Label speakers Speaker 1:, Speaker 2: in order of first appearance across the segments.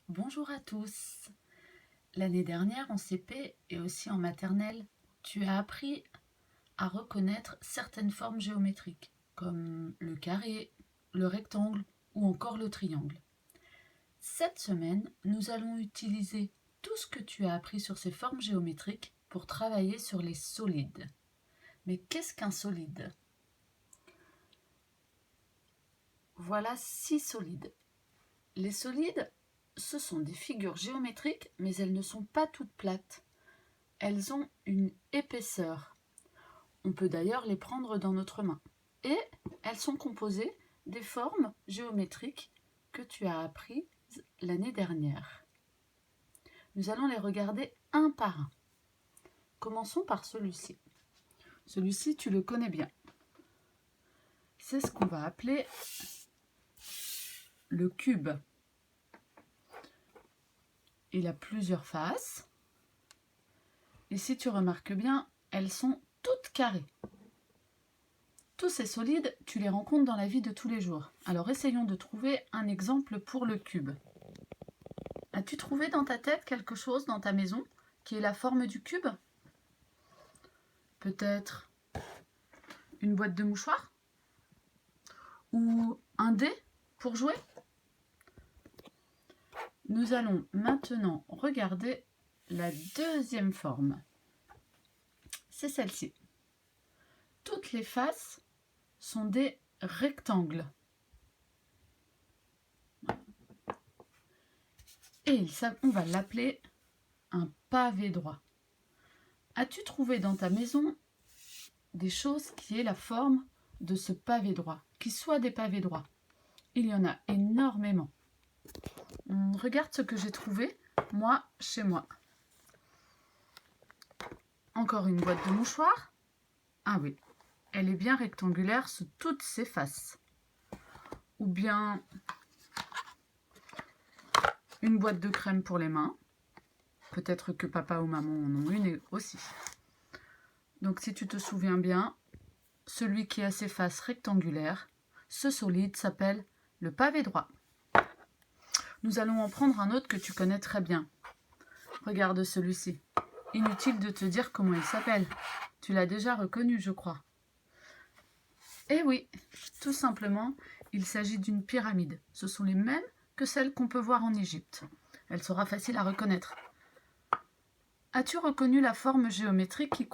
Speaker 1: Bonjour à tous. L'année dernière en CP et aussi en maternelle, tu as appris à reconnaître certaines formes géométriques, comme le carré, le rectangle ou encore le triangle. Cette semaine, nous allons utiliser tout ce que tu as appris sur ces formes géométriques pour travailler sur les solides. Mais qu'est-ce qu'un solide? Voilà 6 solides. Les solides, ce sont des figures géométriques, mais elles ne sont pas toutes plates. Elles ont une épaisseur. On peut d'ailleurs les prendre dans notre main. Et elles sont composées des formes géométriques que tu as apprises l'année dernière. Nous allons les regarder un par un. Commençons par celui-ci. Celui-ci, tu le connais bien. C'est ce qu'on va appeler le cube. Il a plusieurs faces. Et si tu remarques bien, elles sont toutes carrées. Tous ces solides, tu les rencontres dans la vie de tous les jours. Alors essayons de trouver un exemple pour le cube. As-tu trouvé dans ta tête quelque chose dans ta maison qui est la forme du cube? Peut-être une boîte de mouchoirs? Ou un dé pour jouer? Nous allons maintenant regarder la deuxième forme. C'est celle-ci. Toutes les faces sont des rectangles. Et on va l'appeler un pavé droit. As-tu trouvé dans ta maison des choses qui aient la forme de ce pavé droit, qui soient des pavés droits? Il y en a énormément. Regarde ce que j'ai trouvé, moi, chez moi. Encore une boîte de mouchoirs. Ah oui, elle est bien rectangulaire sous toutes ses faces. Ou bien une boîte de crème pour les mains. Peut-être que papa ou maman en ont une aussi. Donc si tu te souviens bien, celui qui a ses faces rectangulaires, ce solide s'appelle le pavé droit. Nous allons en prendre un autre que tu connais très bien. Regarde celui-ci. Inutile de te dire comment il s'appelle. Tu l'as déjà reconnu, je crois. Eh oui, tout simplement, il s'agit d'une pyramide. Ce sont les mêmes que celles qu'on peut voir en Égypte. Elle sera facile à reconnaître. As-tu reconnu la forme géométrique qui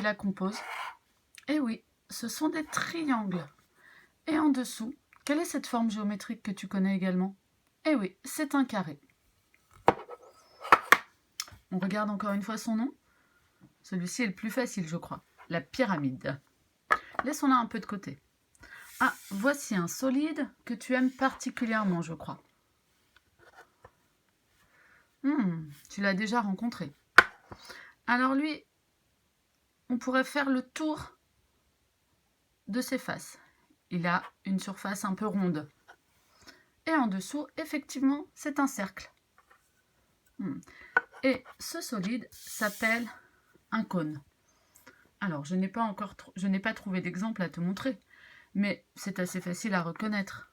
Speaker 1: la compose? Eh oui, ce sont des triangles. Et en dessous, quelle est cette forme géométrique que tu connais également? Eh oui, c'est un carré. On regarde encore une fois son nom. Celui-ci est le plus facile, je crois. La pyramide. Laissons-la un peu de côté. Ah, voici un solide que tu aimes particulièrement, je crois. Tu l'as déjà rencontré. Alors lui, on pourrait faire le tour de ses faces. Il a une surface un peu ronde. Et en dessous, effectivement, c'est un cercle. Et ce solide s'appelle un cône. Alors, je n'ai pas trouvé d'exemple à te montrer, mais c'est assez facile à reconnaître.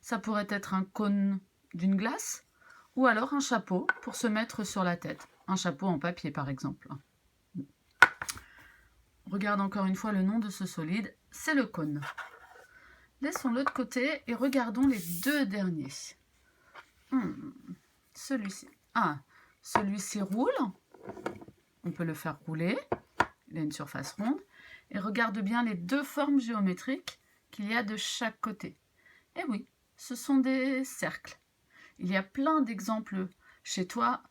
Speaker 1: Ça pourrait être un cône d'une glace, ou alors un chapeau pour se mettre sur la tête. Un chapeau en papier, par exemple. Regarde encore une fois le nom de ce solide, c'est le cône. Laissons-le de côté et regardons les deux derniers. Celui-ci. Ah, celui-ci roule. On peut le faire rouler. Il a une surface ronde. Et regarde bien les deux formes géométriques qu'il y a de chaque côté. Eh oui, ce sont des cercles. Il y a plein d'exemples chez toi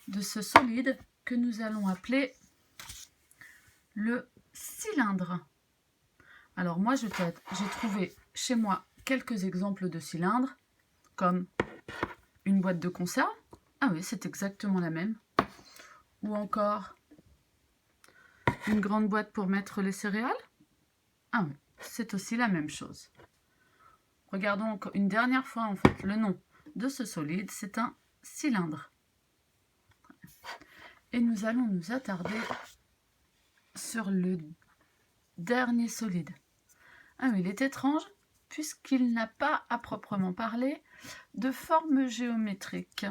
Speaker 1: de ce solide que nous allons appeler le cylindre. Alors moi, j'ai trouvé chez moi quelques exemples de cylindres, comme une boîte de conserve. Ah oui, c'est exactement la même. Ou encore une grande boîte pour mettre les céréales. Ah oui, c'est aussi la même chose. Regardons encore une dernière fois en fait le nom de ce solide, c'est un cylindre. Et nous allons nous attarder sur le dernier solide. Ah oui, il est étrange, puisqu'il n'a pas à proprement parler de forme géométrique.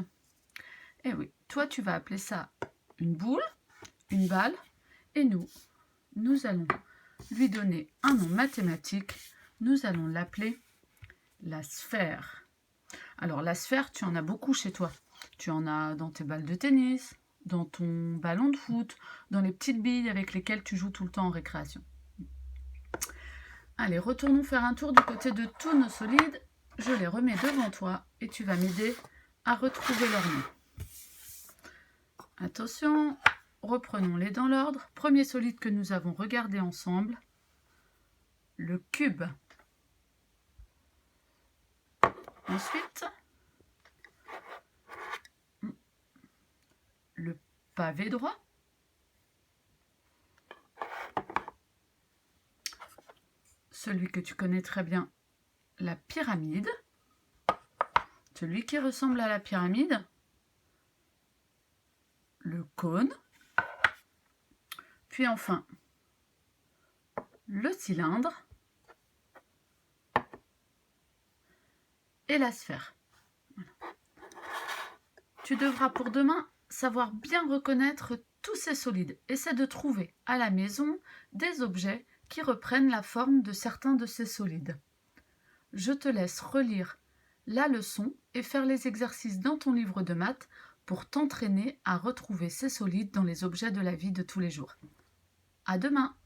Speaker 1: Et oui, toi tu vas appeler ça une boule, une balle, et nous allons lui donner un nom mathématique. Nous allons l'appeler la sphère. Alors la sphère, tu en as beaucoup chez toi. Tu en as dans tes balles de tennis, dans ton ballon de foot, dans les petites billes avec lesquelles tu joues tout le temps en récréation. Allez, retournons faire un tour du côté de tous nos solides. Je les remets devant toi et tu vas m'aider à retrouver leur nom. Attention, reprenons-les dans l'ordre. Premier solide que nous avons regardé ensemble, le cube. Ensuite, le pavé droit. Celui que tu connais très bien, la pyramide. Celui qui ressemble à la pyramide, le cône. Puis enfin, le cylindre et la sphère. Voilà. Tu devras pour demain savoir bien reconnaître tous ces solides. Essaie de trouver à la maison des objets qui reprennent la forme de certains de ces solides. Je te laisse relire la leçon et faire les exercices dans ton livre de maths pour t'entraîner à retrouver ces solides dans les objets de la vie de tous les jours. À demain!